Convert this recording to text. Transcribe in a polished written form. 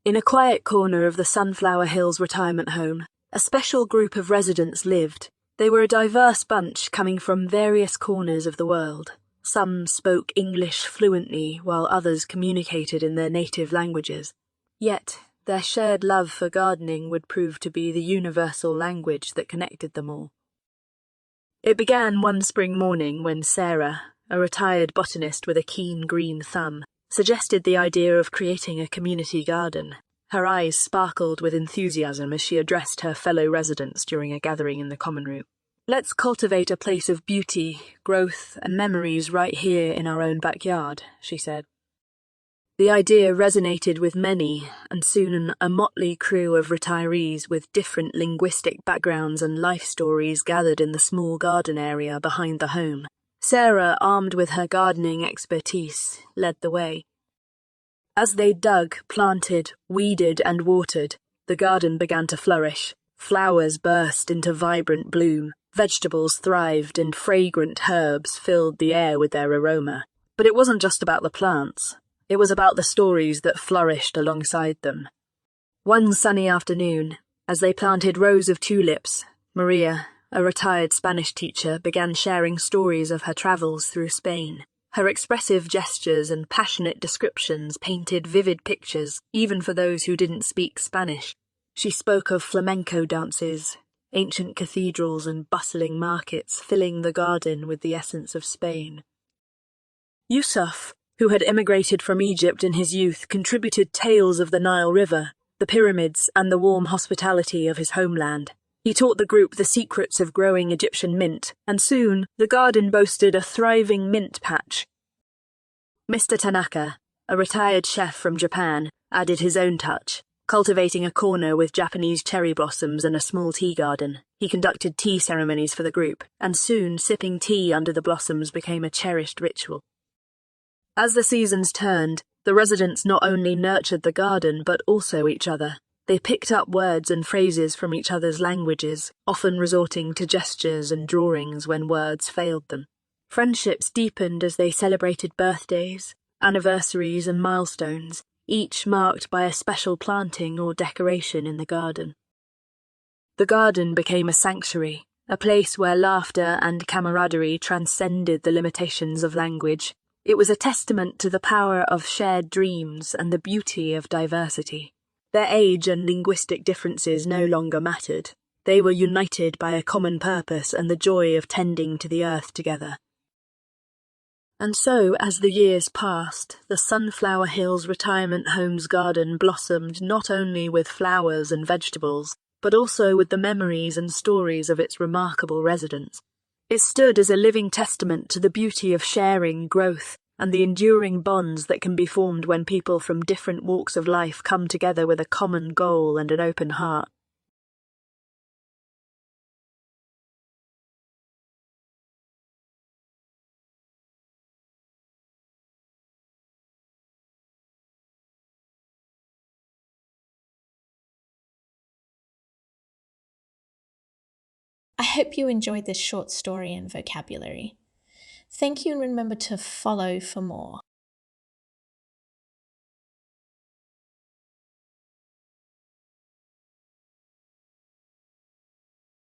In a quiet corner of the Sunflower Hills retirement home, a special group of residents lived. They were a diverse bunch coming from various corners of the world. Some spoke English fluently, while others communicated in their native languages. Yet, their shared love for gardening would prove to be the universal language that connected them all. It began one spring morning when Sarah, a retired botanist with a keen green thumb, suggested the idea of creating a community garden. Her eyes sparkled with enthusiasm as she addressed her fellow residents during a gathering in the common room. "Let's cultivate a place of beauty, growth, and memories right here in our own backyard," she said. The idea resonated with many, and soon a motley crew of retirees with different linguistic backgrounds and life stories gathered in the small garden area behind the home. Sarah, armed with her gardening expertise, led the way. As they dug, planted, weeded, and watered, the garden began to flourish. Flowers burst into vibrant bloom, vegetables thrived, and fragrant herbs filled the air with their aroma. But it wasn't just about the plants. It was about the stories that flourished alongside them. One sunny afternoon, as they planted rows of tulips, Maria, a retired Spanish teacher, began sharing stories of her travels through Spain. Her expressive gestures and passionate descriptions painted vivid pictures, even for those who didn't speak Spanish. She spoke of flamenco dances, ancient cathedrals, and bustling markets filling the garden with the essence of Spain. Yusuf, who had emigrated from Egypt in his youth, contributed tales of the Nile River, the pyramids, and the warm hospitality of his homeland. He taught the group the secrets of growing Egyptian mint, and soon the garden boasted a thriving mint patch. Mr. Tanaka, a retired chef from Japan, added his own touch, cultivating a corner with Japanese cherry blossoms and a small tea garden. He conducted tea ceremonies for the group, and soon sipping tea under the blossoms became a cherished ritual. As the seasons turned, the residents not only nurtured the garden but also each other. They picked up words and phrases from each other's languages, often resorting to gestures and drawings when words failed them. Friendships deepened as they celebrated birthdays, anniversaries, and milestones, each marked by a special planting or decoration in the garden. The garden became a sanctuary, a place where laughter and camaraderie transcended the limitations of language. It was a testament to the power of shared dreams and the beauty of diversity. Their age and linguistic differences no longer mattered. They were united by a common purpose and the joy of tending to the earth together. And so, as the years passed, the Sunflower Hills retirement home's garden blossomed not only with flowers and vegetables, but also with the memories and stories of its remarkable residents. It stood as a living testament to the beauty of sharing, growth, and the enduring bonds that can be formed when people from different walks of life come together with a common goal and an open heart. I hope you enjoyed this short story and vocabulary. Thank you, and remember to follow for more.